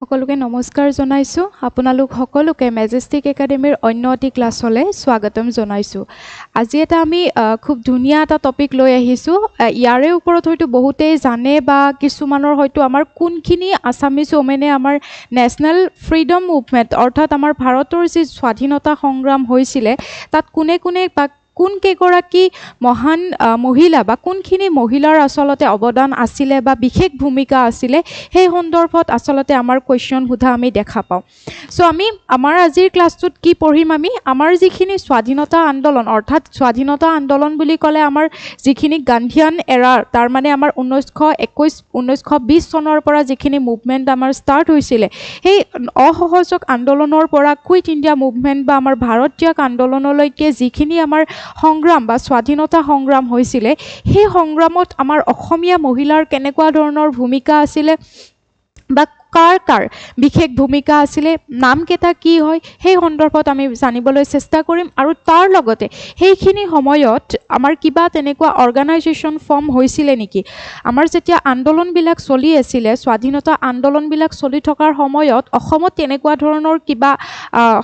সকলোকে নমস্কাৰ জনাইছো আপোনালোক সকলোকে মেজেষ্টিক একাডেমীৰ অন্য এটি ক্লাছলৈ স্বাগতম জনাইছো আজি এটা আমি খুব ধুনীয়া এটা টপিক লৈ আহিছো ইয়াৰে ওপৰত হয়তো বহুতেই জানে বা কিছুমানৰ হয়তো আমাৰ কোনখিনি আসামিজ ওমেনে আমাৰ ন্যাশনাল ফ্ৰীডম মুভমেন্ট অৰ্থাৎ আমাৰ ভাৰতৰ যি স্বাধীনতা সংগ্ৰাম হৈছিল তাত কোনে কোনে বা কোন কেগৰাকী মহান মহিলা বা কোনখিনি মহিলাৰ আসলতে অৱদান আছিল বা বিশেষ ভূমিকা আছিল সেই সন্দৰ্ভত আসলতে আমাৰ কোৱেশ্চন সুধা আমি দেখা পাওঁ সো আমি আমাৰ আজিৰ ক্লাছটোত কি পঢ়িম আমি আমাৰ যিখিনি স্বাধীনতা আন্দোলন অৰ্থাৎ স্বাধীনতা আন্দোলন বুলি ক'লে আমাৰ যিখিনি গান্ধীয়ান এৰাৰ তাৰ মানে আমাৰ 1921 চনৰ পৰা যিখিনি মুভমেন্ট আমাৰ ষ্টাৰ্ট হৈছিল সেই অসহযোগ আন্দোলনৰ পৰা কুইট ইণ্ডিয়া মুভমেন্ট বা আমাৰ ভাৰত ত্যাগ আন্দোলনলৈকে যিখিনি আমাৰ সংগ্ৰাম বা স্বাধীনতা সংগ্ৰাম হৈছিল সেই সংগ্ৰামত আমাৰ অসমীয়া মহিলাৰ কেনেকুৱা ধৰণৰ ভূমিকা আছিল বা কাৰ বিশেষ ভূমিকা আছিল নাম কেটা কি হয় সেই সন্দৰ্ভত আমি জানিবলৈ চেষ্টা কৰিম আৰু তাৰ লগতে সেইখিনি সময়ত আমাৰ কিবা তেনেকুৱা অৰ্গানাইজেশ্যন ফৰ্ম হৈছিল নেকি আমাৰ যেতিয়া আন্দোলনবিলাক চলি আছিল স্বাধীনতা আন্দোলনবিলাক চলি থকাৰ সময়ত অসমত তেনেকুৱা ধৰণৰ কিবা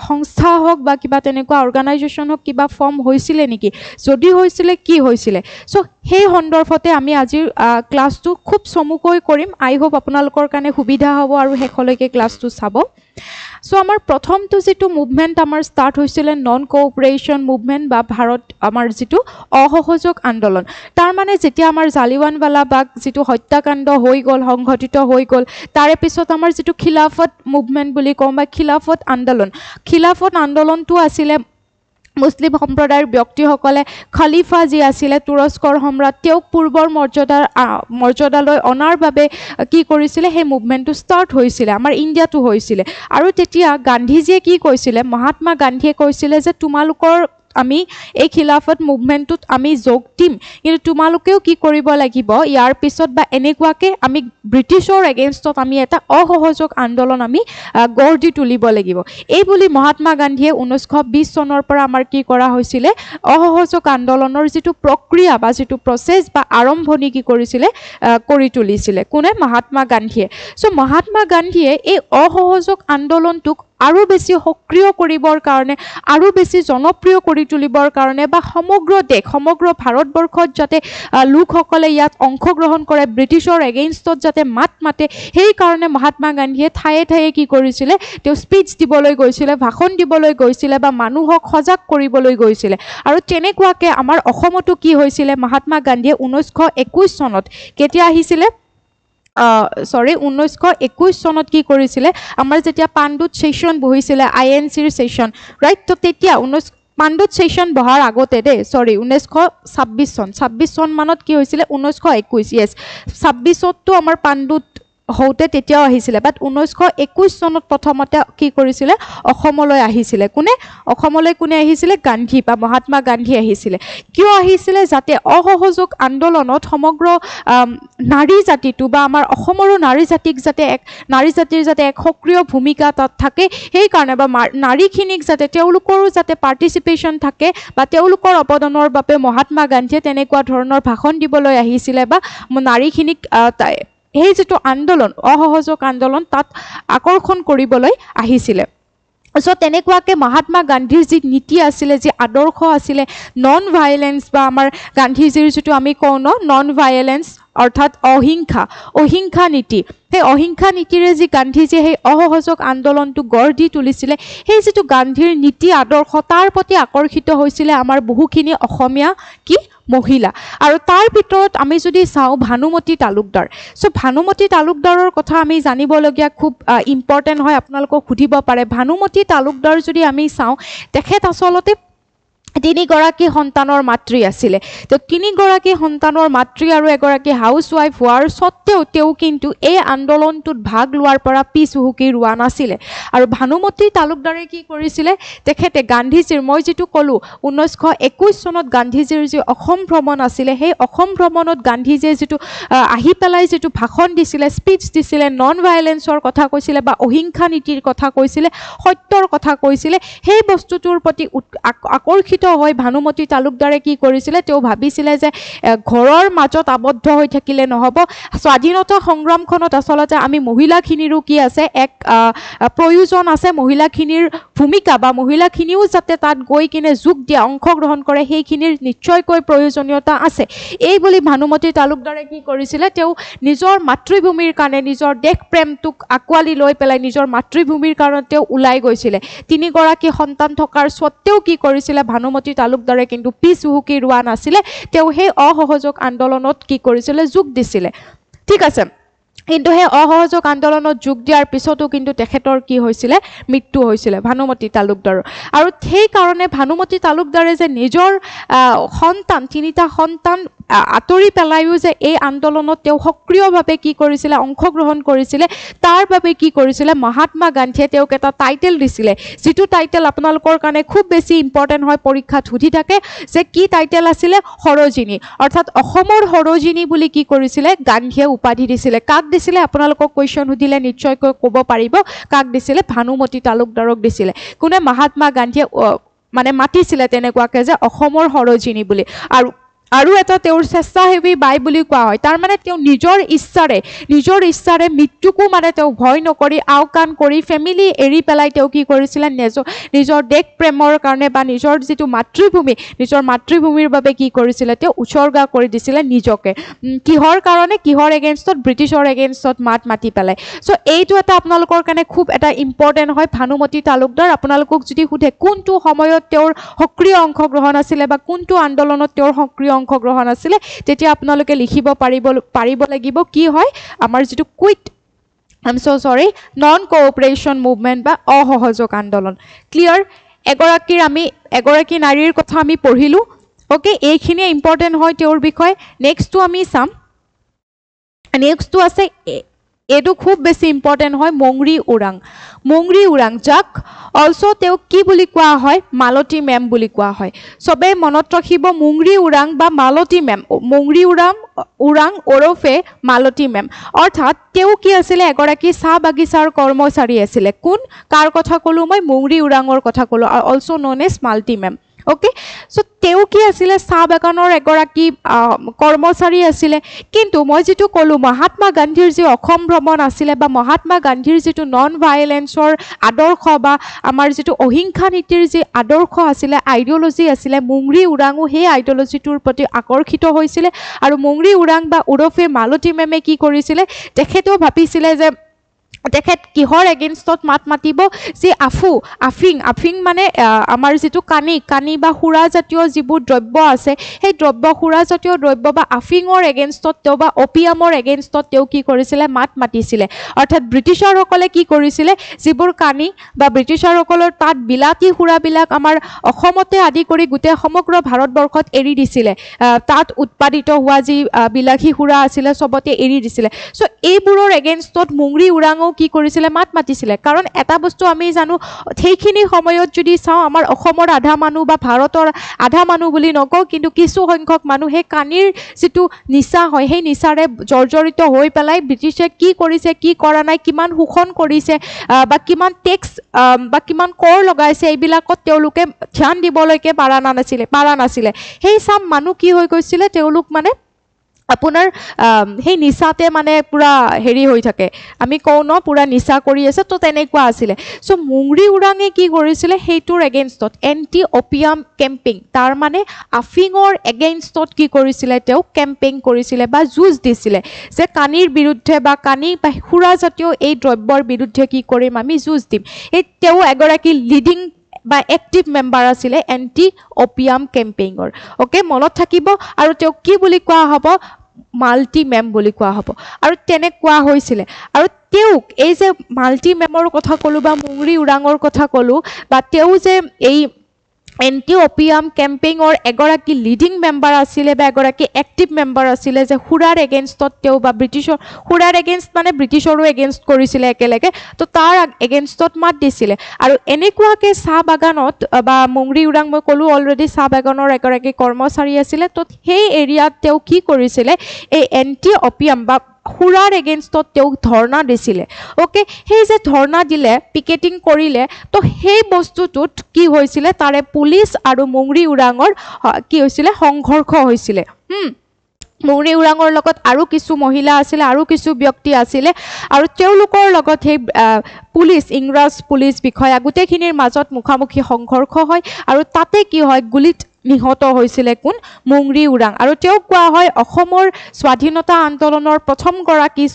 সংস্থা হওক বা কিবা তেনেকুৱা অৰ্গানাইজেশ্যন হওক কিবা ফৰ্ম হৈছিল নেকি যদি হৈছিল কি হৈছিল সো সেই সন্দৰ্ভতে আমি আজিৰ ক্লাছটো খুব চমুকৈ কৰিম আই হোপ আপোনালোকৰ কাৰণে সুবিধা হ'ব আৰু হেখলৈকে ক্লাছটো চাব সো আমাৰ প্ৰথমটো যেটো মুভমেন্ট আমাৰ ষ্টাৰ্ট হৈছিল নন কোঅপাৰেচন মুভমেন্ট বা ভাৰত আমাৰ যেটো অসহযোগ আন্দোলন তাৰ মানে যেতিয়া আমাৰ জালিৱানৱালা বাগ যেটো হত্যাকাণ্ড হৈ গল সংঘটিত হৈ গল তাৰে পিছত আমাৰ যেটো খিলাফত মুভমেন্ট বুলি কম বা খিলাফত আন্দোলনটো আছিল মুসলিম সম্প্ৰদায়ৰ ব্যক্তিসকলে খলিফা যি আছিল তুৰস্কৰ সম্ৰাট তেওঁক পূৰ্বৰ মৰ্যাদালৈ অনাৰ বাবে কি কৰিছিল সেই মুভমেন্টটো ষ্টাৰ্ট হৈছিল আমাৰ ইণ্ডিয়াটো হৈছিল আৰু তেতিয়া গান্ধীজীয়ে কি কৈছিল মহাত্মা গান্ধীয়ে কৈছিল যে তোমালোকৰ আমি এই খিলাফত মুভমেন্টত আমি যোগ দিম কিন্তু তোমালোকেও কি কৰিব লাগিব ইয়াৰ পিছত বা এনেকুৱাকে আমি ব্ৰিটিছৰ এগেইনষ্টত আমি এটা অসহযোগ আন্দোলন আমি গঢ় দি তুলিব লাগিব এই বুলি মহাত্মা গান্ধীয়ে 1920 চনৰ পৰা আমাৰ কি কৰা হৈছিল অসহযোগ আন্দোলনৰ যেটো প্ৰক্ৰিয়া বা যেটো প্ৰসেস বা আৰম্ভণি কি কৰিছিল কৰি তুলিছিল কোনে মহাত্মা গান্ধীয়ে সো মহাত্মা গান্ধীয়ে এই অসহযোগ আন্দোলনটোক আৰু বেছি সক্ৰিয় কৰিবৰ কাৰণে আৰু বেছি জনপ্ৰিয় কৰি তুলিবৰ কাৰণে বা সমগ্ৰ ভাৰতবৰ্ষত যাতে লোকসকলে ইয়াত অংশগ্ৰহণ কৰে ব্ৰিটিছৰ এগেইনষ্টত যাতে মাতে সেই কাৰণে মহাত্মা গান্ধীয়ে ঠায়ে ঠায়ে কি কৰিছিল তেওঁ স্পীচ দিবলৈ গৈছিল ভাষণ দিবলৈ গৈছিল বা মানুহক সজাগ কৰিবলৈ গৈছিল আৰু তেনেকুৱাকে আমাৰ অসমতো কি হৈছিল মহাত্মা গান্ধীয়ে 1921 চনত কেতিয়া আহিছিল 1921 চনত কি কৰিছিল আমাৰ যেতিয়া পাণ্ডুত সেশন বহিছিল আইএনসিৰ সেশন ৰাইট তো তেতিয়া পাণ্ডুত সেশন বহাৰ আগতে 1926 চন মানত কি হৈছিল 1921 ইয়েস 26তটো আমাৰ পাণ্ডুত হওতে তেতিয়াও আহিছিল বাট 1921 চনত প্ৰথমতে কি কৰিছিল অসমলৈ আহিছিল কোনে আহিছিল গান্ধী বা মহাত্মা গান্ধী আহিছিল কিয় আহিছিল যাতে অসহযোগ আন্দোলনত সমগ্ৰ নাৰী জাতিটো বা আমাৰ অসমৰো নাৰী জাতিক যাতে নাৰী জাতিৰ যাতে এক সক্ৰিয় ভূমিকা তাত থাকে সেই কাৰণে বা নাৰীখিনিক যাতে তেওঁলোকৰো যাতে পাৰ্টিসিপেশন থাকে বা তেওঁলোকৰ অৱদানৰ বাবে মহাত্মা গান্ধীয়ে তেনেকুৱা ধৰণৰ ভাষণ দিবলৈ আহিছিল বা নাৰীখিনিক এই যেটো আন্দোলন অসহযোগ আন্দোলন তাত আকৰ্ষণ কৰিবলৈ আহিছিল সো তেনেকুৱাকে মহাত্মা গান্ধীৰ যি নীতি আছিল যি আদৰ্শ আছিল নন ভায়োলেন্স বা আমাৰ গান্ধীজীৰ যেটো আমি কওঁ নন ভায়োলেন্স অৰ্থাৎ অহিংসা নীতি সেই অহিংসা নীতিৰে যি গান্ধীজীয়ে সেই অসহযোগ আন্দোলনটো গঢ় দি তুলিছিল সেই যেটো গান্ধীৰ নীতি আদৰ্শ তাৰ প্ৰতি আকৰ্ষিত হৈছিল আমাৰ বহুখিনি অসমীয়া কি মহিলা আৰু তাৰ ভিতৰত আমি যদি চাওঁ ভানুমতি তালুকদাৰ সো ভানুমতি তালুকদাৰৰ কথা আমি জানিবলগীয়া খুব ইম্পৰ্টেন্ট হয় আপোনালোকক সুধিব পাৰে ভানুমতি তালুকদাৰ যদি আমি চাওঁ তেখেত আসলতে তিনিগৰাকী সন্তানৰ মাতৃ আছিল তো তিনিগৰাকী সন্তানৰ মাতৃ আৰু এগৰাকী হাউসৱাইফ হোৱাৰ সত্ত্বেও তেওঁ কিন্তু এই আন্দোলনটোত ভাগ লোৱাৰ পৰা পিছ হুকি ৰোৱা নাছিল আৰু ভানুমতি তালুকদাৰে কি কৰিছিল তেখেতে গান্ধীজীৰ মই যেটো কলো 1921 চনত গান্ধীজীৰ যি অসম ভ্ৰমণ আছিল সেই অসম ভ্ৰমণত গান্ধীজীয়ে যেটো আহি পেলাই যেটো ভাষণ দিছিল স্পীচ দিছিল নন ভায়োলেন্সৰ কথা কৈছিল বা অহিংসা নীতিৰ কথা কৈছিল সত্যৰ কথা কৈছিল সেই বস্তুটোৰ প্ৰতি আকৰ্ষিত জৰ্জৰিত হৈ ভানুমতী তালুকদাৰে কি কৰিছিলে তেওঁ ভাবিছিলে যে ঘৰৰ মাজত আবদ্ধ হৈ থাকিলে নহ'ব স্বাধীনতা সংগ্ৰামখনত আচলতে আমি মহিলাখিনিৰো কি আছে এক প্ৰয়োজন আছে মহিলাখিনিৰ ভূমিকা বা মহিলাখিনিও যাতে তাত গৈ কিনে যোগ দিয়ে অংশগ্ৰহণ কৰে সেইখিনিৰ নিশ্চয়কৈ প্ৰয়োজনীয়তা আছে এই বুলি ভানুমতী তালুকদাৰে কি কৰিছিলে তেওঁ নিজৰ মাতৃভূমিৰ কাৰণে নিজৰ দেশ প্ৰেমটোক আঁকোৱালি লৈ পেলাই নিজৰ মাতৃভূমিৰ কাৰণে তেওঁ ওলাই গৈছিলে তিনিগৰাকী সন্তান থকাৰ স্বত্তেও কি কৰিছিলে ভানুমতী তালুকদাৰে কিন্তু পিছ হুহুকি ৰোৱা নাছিলে তেওঁ সেই অসহযোগ আন্দোলনত কি কৰিছিলে যোগ দিছিলে ঠিক আছে কিন্তু সেই অসহযোগ আন্দোলনত যোগ দিয়াৰ পিছতো কিন্তু তেখেতৰ কি হৈছিলে মৃত্যু হৈছিলে ভানুমতী তালুকদাৰৰ আৰু সেই কাৰণে ভানুমতী তালুকদাৰে যে নিজৰ সন্তান তিনিটা সন্তান আঁতৰি পেলাইও যে এই আন্দোলনত তেওঁ সক্ৰিয়ভাৱে কি কৰিছিলে অংশগ্ৰহণ কৰিছিলে তাৰ বাবে কি কৰিছিলে মহাত্মা গান্ধীয়ে তেওঁক এটা টাইটেল দিছিলে যিটো টাইটেল আপোনালোকৰ কাৰণে খুব বেছি ইম্পৰ্টেণ্ট হয় পৰীক্ষাত সুধি থাকে যে কি টাইটেল আছিলে সৰোজিনী অৰ্থাৎ অসমৰ সৰোজিনী বুলি কি কৰিছিলে গান্ধীয়ে উপাধি দিছিলে কাক দিছিলে আপোনালোকক কুৱেশ্যন সুধিলে নিশ্চয়কৈ ক'ব পাৰিব কাক দিছিলে ভানুমতী তালুকদাৰক দিছিলে কোনে মহাত্মা গান্ধীয়ে মানে মাতিছিলে তেনেকুৱাকৈ যে অসমৰ সৰোজিনী বুলি আৰু এটা তেওঁৰ স্বেচ্ছাসেৱী বাই বুলি কোৱা হয় তাৰ মানে তেওঁ নিজৰ ইচ্ছাৰে মৃত্যুকো মানে তেওঁ ভয় নকৰি আওকাণ কৰি ফেমিলি এৰি পেলাই তেওঁ কি কৰিছিলে নিজৰ দেশ প্ৰেমৰ কাৰণে বা নিজৰ যিটো মাতৃভূমি নিজৰ মাতৃভূমিৰ বাবে কি কৰিছিলে তেওঁ উৎসৰ্গা কৰি দিছিলে নিজকে কিহৰ কাৰণে কিহৰ এগেইনষ্টত ব্ৰিটিছৰ এগেইনষ্টত মাতি পেলাই চ' এইটো এটা আপোনালোকৰ কাৰণে খুব এটা ইম্পৰ্টেণ্ট হয় ভানুমতী তালুকদাৰ আপোনালোকক যদি সোধে কোনটো সময়ত তেওঁৰ সক্ৰিয় অংশগ্ৰহণ আছিলে বা কোনটো আন্দোলনত তেওঁৰ সক্ৰিয় অংশগ্ৰহণ আছিলে তেতিয়া আপোনালোকে লিখিব পাৰিব লাগিব কি হয় আমাৰ যিটো নন কোঅপাৰেশ্যন মুভমেণ্ট বা অসহযোগ আন্দোলন ক্লিয়াৰ এগৰাকী নাৰীৰ কথা আমি পঢ়িলো ওকে এইখিনিয়ে ইম্পৰ্টেণ্ট হয় তেওঁৰ বিষয়ে নেক্সটটো আমি চাম নেক্সটটো আছে এইটো খুব বেছি ইম্পৰ্টেণ্ট হয় মংৰি ওৰাং যাক অলছ' তেওঁক কি বুলি কোৱা হয় মালতী মেম বুলি কোৱা হয় চবে মনত ৰাখিব মংৰি ওৰাং বা মালতী মেম মংৰি ওৰাং ওৰফে মালতী মেম অৰ্থাৎ তেওঁ কি আছিলে এগৰাকী চাহ বাগিচাৰ কৰ্মচাৰী আছিলে কোন কাৰ কথা ক'লোঁ মই মংৰি ওৰাঙৰ কথা ক'লোঁ অলছ' ন'ন এজ মালতী মেম ওকে চ' তেওঁ কি আছিলে চাহ বাগানৰ এগৰাকী কৰ্মচাৰী আছিলে কিন্তু মই যিটো ক'লোঁ মহাত্মা গান্ধীৰ যি অসম ভ্ৰমণ আছিলে বা মহাত্মা গান্ধীৰ যিটো নন ভাইলেন্সৰ আদৰ্শ বা আমাৰ যিটো অহিংসা নীতিৰ যি আদৰ্শ আছিলে আইডিঅ'লজি আছিলে মংৰি ওৰাঙো সেই আইডিঅ'লজিটোৰ প্ৰতি আকৰ্ষিত হৈছিলে আৰু মংৰি ওৰাং বা ওৰফে মালতী মেমে কি কৰিছিলে তেখেতেও ভাবিছিলে যে তেখেত কিহৰ এগেইনষ্টত মাতিব যে আফিং মানে আমাৰ যিটো কানি বা সুৰাজাতীয় যিবোৰ দ্ৰব্য আছে সেই সুৰাজাতীয় দ্ৰব্য বা আফিঙৰ এগেইনষ্টত তেওঁ বা অপিয়ামৰ এগেইনষ্টত তেওঁ কি কৰিছিলে মাতিছিলে অৰ্থাৎ ব্ৰিটিছাৰসকলে কি কৰিছিলে যিবোৰ কানি বা ব্ৰিটিছাৰসকলৰ তাত বিলাতী সুৰাবিলাক আমাৰ অসমতে আদি কৰি গোটেই সমগ্ৰ ভাৰতবৰ্ষত এৰি দিছিলে তাত উৎপাদিত হোৱা যি বিলাসী সুৰা আছিলে চবতে এৰি দিছিলে চ' এইবোৰৰ এগেইনষ্টত মংৰি ওৰাঙো কি কৰিছিলে মাতিছিলে কাৰণ এটা বস্তু আমি জানো সেইখিনি সময়ত যদি চাওঁ আমাৰ অসমৰ আধা মানুহ বা ভাৰতৰ আধা মানুহ বুলি নকওঁ কিন্তু কিছু সংখ্যক মানুহে কানিৰ যিটো নিচা হয় সেই নিচাৰে জৰ্জৰিত হৈ পেলাই ব্ৰিটিছে কি কৰিছে কি কৰা নাই কিমান শোষণ কৰিছে বা কিমান টেক্স বা কিমান কৰ লগাইছে এইবিলাকত তেওঁলোকে ধ্যান দিবলৈকে পাৰা নাছিলে সেই চাম মানুহ কি হৈ গৈছিলে তেওঁলোক মানে আপোনাৰ সেই নিচাতে মানে পুৰা হেৰি হৈ থাকে আমি কওঁ ন পুৰা নিচা কৰি আছে তো তেনেকুৱা আছিলে চ' মংৰি ওৰাঙে কি কৰিছিলে সেইটোৰ এগেইনষ্টত এণ্টি অপিয়াম কেম্পিং তাৰ মানে আফিঙৰ এগেইনষ্টত কি কৰিছিলে তেওঁ কেম্পেইন কৰিছিলে বা যুঁজ দিছিলে যে কানিৰ বিৰুদ্ধে বা কানি বা সুৰাজাতীয় এই দ্ৰব্যৰ বিৰুদ্ধে কি কৰিম আমি যুঁজ দিম সেই তেওঁ এগৰাকী লিডিং বা এক্টিভ মেম্বাৰ আছিলে এণ্টি অপিয়াম কেম্পেইনৰ ওকে মনত থাকিব আৰু তেওঁক কি বুলি কোৱা হ'ব মালতী মেম বুলি কোৱা হ'ব আৰু তেনে কোৱা হৈছিলে আৰু তেওঁক এই যে মালতী মেমৰ কথা ক'লোঁ বা মংৰি ওৰাঙৰ কথা ক'লোঁ বা তেওঁ যে এই এণ্টি অপিয়াম কেম্পেইনৰ এগৰাকী লিডিং মেম্বাৰ আছিলে বা এগৰাকী এক্টিভ মেম্বাৰ আছিলে যে সুৰাৰ এগেইনষ্টত তেওঁ বা ব্ৰিটিছৰ সুৰাৰ এগেইনষ্ট মানে ব্ৰিটিছৰো এগেইনষ্ট কৰিছিলে একেলগে তো তাৰ এগেইনষ্টত মাত দিছিলে আৰু এনেকুৱাকৈ চাহ বাগানত বা মংৰি ওৰাং মই ক'লোঁ অলৰেডি চাহ বাগানৰ এগৰাকী কৰ্মচাৰী আছিলে তো সেই এৰিয়াত তেওঁ কি কৰিছিলে এই এণ্টি অপিয়াম বা সুৰাৰ এগেইনষ্টত তেওঁক ধৰ্ণা দিছিলে ওকে সেই যে ধৰ্ণা দিলে পিকেটিং কৰিলে তো সেই বস্তুটোত কি হৈছিলে তাৰে পুলিচ আৰু মুংৰি উৰাঙৰ কি হৈছিলে সংঘৰ্ষ হৈছিলে মুংৰি উৰাঙৰ লগত আৰু কিছু মহিলা আছিলে আৰু কিছু ব্যক্তি আছিলে আৰু তেওঁলোকৰ লগত সেই পুলিচ ইংৰাজ পুলিচ বিষয়া গোটেইখিনিৰ মাজত মুখামুখি সংঘৰ্ষ হয় আৰু তাতে কি হয় গুলিত নিহত হৈছিলে কোন মুংৰি উৰাং আৰু তেওঁক কোৱা হয় অসমৰ স্বাধীনতা আন্দোলনৰ প্ৰথমগৰাকী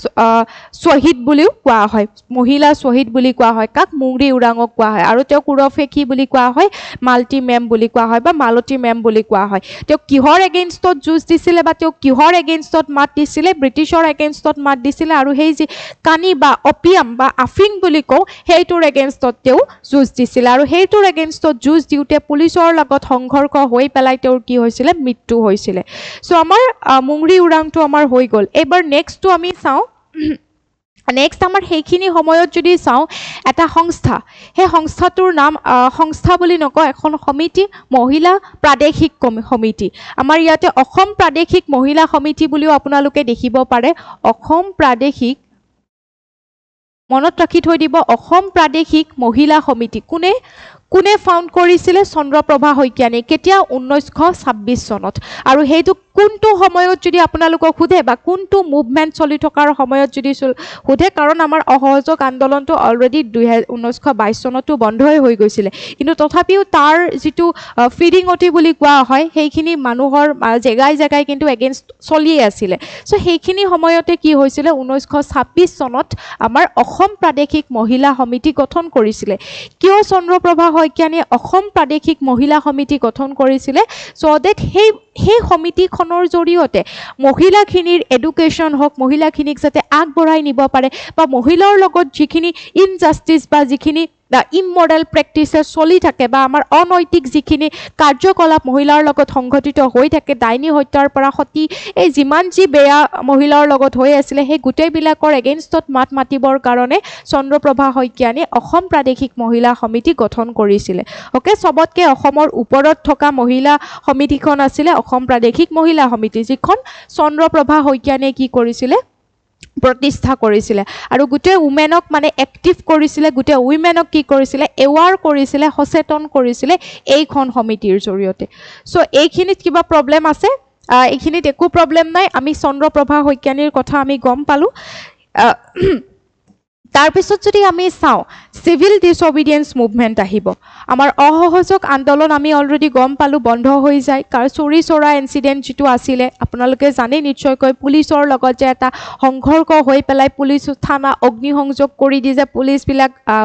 শ্বহীদ বুলিও কোৱা হয় মহিলা শ্বহীদ বুলি কোৱা হয় কাক মুংৰি উৰাঙক কোৱা হয় আৰু তেওঁক উৰফে কি বুলি কোৱা হয় মালতী মেম বুলি কোৱা হয় বা মালতী মেম বুলি কোৱা হয় তেওঁ কিহৰ এগেইনষ্টত যুঁজ দিছিলে বা তেওঁ কিহৰ এগেইনষ্টত মাত দিছিলে ব্ৰিটিছৰ এগেইনষ্টত মাত দিছিলে আৰু সেই যি কানি বা অপিয়াম বা আফিং বুলি কওঁ সেইটোৰ এগেইনষ্টত তেওঁ যুঁজ দিছিলে আৰু সেইটোৰ এগেইনষ্টত যুঁজ দিওঁতে পুলিচৰ লগত সংঘৰ্ষ হৈ পেলাই তেওঁৰ কি হৈছিলে মৃত্যু হৈছিলে সো আমাৰ মুংৰি উৰাংটো আমাৰ হৈ গ'ল এবাৰ নেক্সটটো আমি চাওঁ নেক্সট আমাৰ সেইখিনি সময়ত যদি চাওঁ এটা সংস্থা সেই সংস্থাটোৰ নাম সংস্থা বুলি নকওঁ এখন সমিতি মহিলা প্ৰাদেশিক সমিতি আমাৰ ইয়াতে অসম প্ৰাদেশিক মহিলা সমিতি বুলিও আপোনালোকে দেখিব পাৰে অসম প্ৰাদেশিক মনত ৰাখি থৈ দিব অসম প্ৰাদেশিক মহিলা সমিতি কোনে ফাউণ্ড কৰিছিলে চন্দ্ৰপ্ৰভা শইকীয়ানী কেতিয়া 1926 চনত আৰু সেইটো কোনটো সময়ত যদি আপোনালোকক সোধে বা কোনটো মুভমেণ্ট চলি থকাৰ সময়ত যদি সোধে কাৰণ আমাৰ অসহযোগ আন্দোলনটো অলৰেডি 1922 চনতো বন্ধই হৈ গৈছিলে কিন্তু তথাপিও তাৰ যিটো ফিডিংঅতি বুলি কোৱা হয় সেইখিনি মানুহৰ জেগাই জেগাই কিন্তু এগেইনষ্ট চলিয়ে আছিলে সো সেইখিনি সময়তে কি হৈছিলে 1926 চনত আমাৰ অসম প্ৰাদেশিক মহিলা সমিতি গঠন কৰিছিলে কিয় চন্দ্ৰপ্ৰভা শইকীয়ানীয়ে অসম প্ৰাদেশিক মহিলা সমিতি গঠন কৰিছিলে সো ডেট সেই সমিতিখনৰ জৰিয়তে মহিলাখিনিৰ এডুকেশ্যন হওক মহিলাখিনিক যাতে আগবঢ়াই নিব পাৰে বা মহিলাৰ লগত যিখিনি ইনজাষ্টিছ বা যিখিনি ইমমৰেল প্ৰেক্টিচেছ চলি থাকে বা আমাৰ অনৈতিক যিখিনি কাৰ্যকলাপ মহিলাৰ লগত সংঘটিত হৈ থাকে ডাইনী হত্যাৰ পৰা সতি এই যিমান যি বেয়া মহিলাৰ লগত হৈ আছিলে সেই গোটেইবিলাকৰ এগেইনষ্টত মাত মাতিবৰ কাৰণে চন্দ্ৰপ্ৰভা শইকীয়ানী অসম প্ৰাদেশিক মহিলা সমিতি গঠন কৰিছিলে ওকে সবতকৈ অসমৰ ওপৰত থকা মহিলা সমিতিখন আছিলে অসম প্ৰাদেশিক মহিলা সমিতি যিখন চন্দ্ৰপ্ৰভা শইকীয়ানীয়ে কি কৰিছিলে প্ৰতিষ্ঠা কৰিছিলে আৰু গোটেই উমেনক মানে এক্টিভ কৰিছিলে গোটেই উইমেনক কি কৰিছিলে এৱাৰ কৰিছিলে সচেতন কৰিছিলে এইখন সমিতিৰ জৰিয়তে সো এইখিনিত কিবা প্ৰব্লেম আছে এইখিনিত একো প্ৰব্লেম নাই আমি চন্দ্ৰপ্ৰভা শইকীয়ানীৰ কথা আমি গম পালোঁ তাৰপিছত যদি আমি চাওঁ চিভিল ডিছঅবিডিয়েন্স মুভমেণ্ট আহিব আমাৰ অসহযোগ আন্দোলন আমি অলৰেডি গম পালোঁ বন্ধ হৈ যায় কাৰণ চুৰি চৰা ইনচিডেণ্ট যিটো আছিলে আপোনালোকে জানে নিশ্চয়কৈ পুলিচৰ লগত যে এটা সংঘৰ্ষ হৈ পেলাই পুলিচ থানা অগ্নিসংযোগ কৰি দি যে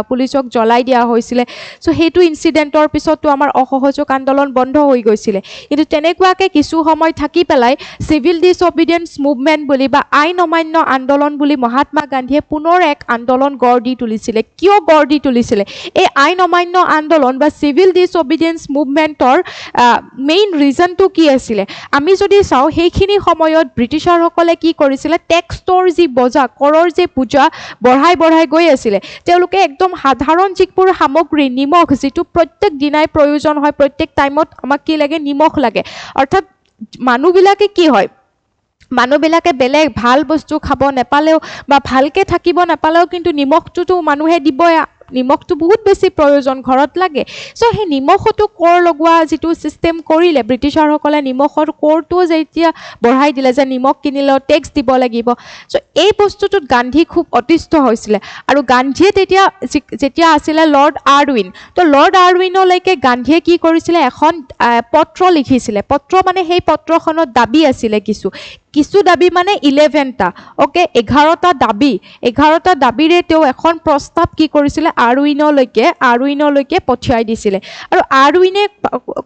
পুলিচক জ্বলাই দিয়া হৈছিলে চ' সেইটো ইনচিডেণ্টৰ পিছতো আমাৰ অসহযোগ আন্দোলন বন্ধ হৈ গৈছিলে কিন্তু তেনেকুৱাকৈ কিছু সময় থাকি পেলাই চিভিল ডিছঅবিডিয়েন্স মুভমেণ্ট বুলি বা আইন অমান্য আন্দোলন বুলি মহাত্মা গান্ধীয়ে পুনৰ এক আন্দোলন গঢ় দি তুলিছিলে কিয় গঢ় দি তুলিছিলে এই আইন অমান্য আন্দোলন বা চিভিল ডিছঅবিডিয়েন্স মুভমেণ্টৰ মেইন ৰিজনটো কি আছিলে আমি যদি চাওঁ সেইখিনি সময়ত ব্ৰিটিছাৰসকলে কি কৰিছিলে টেক্সৰ যি বজা কৰৰ যি পূজা বঢ়াই গৈ আছিলে তেওঁলোকে একদম সাধাৰণ যিবোৰ সামগ্ৰী নিমখ যিটো প্ৰত্যেক দিনাই প্ৰয়োজন হয় প্ৰত্যেক টাইমত আমাক কি লাগে নিমখ লাগে অৰ্থাৎ মানুহবিলাকে কি হয় মানুহবিলাকে বেলেগ ভাল বস্তু খাব নাপালেও বা ভালকৈ থাকিব নাপালেও কিন্তু নিমখটোতো মানুহে দিবই নিমখটো বহুত বেছি প্ৰয়োজন ঘৰত লাগে চ' সেই নিমখতো কৰ লগোৱা যিটো ছিষ্টেম কৰিলে ব্ৰিটিছাৰসকলে নিমখৰ কৰটো যেতিয়া বঢ়াই দিলে যে নিমখ কিনিলেও টেক্স দিব লাগিব চ' এই বস্তুটোত গান্ধী খুব অতিষ্ঠ হৈছিলে আৰু গান্ধীয়ে যেতিয়া আছিলে লৰ্ড আৰউইন তো লৰ্ড আৰউইনলৈকে গান্ধীয়ে কি কৰিছিলে এখন পত্ৰ লিখিছিলে পত্ৰ মানে সেই পত্ৰখনত দাবী আছিলে কিছু দাবী মানে 11টা ওকে 11টা দাবীৰে তেওঁ এখন প্ৰস্তাৱ কি কৰিছিলে আৰউইনলৈকে পঠিয়াই দিছিলে আৰু আৰউইনে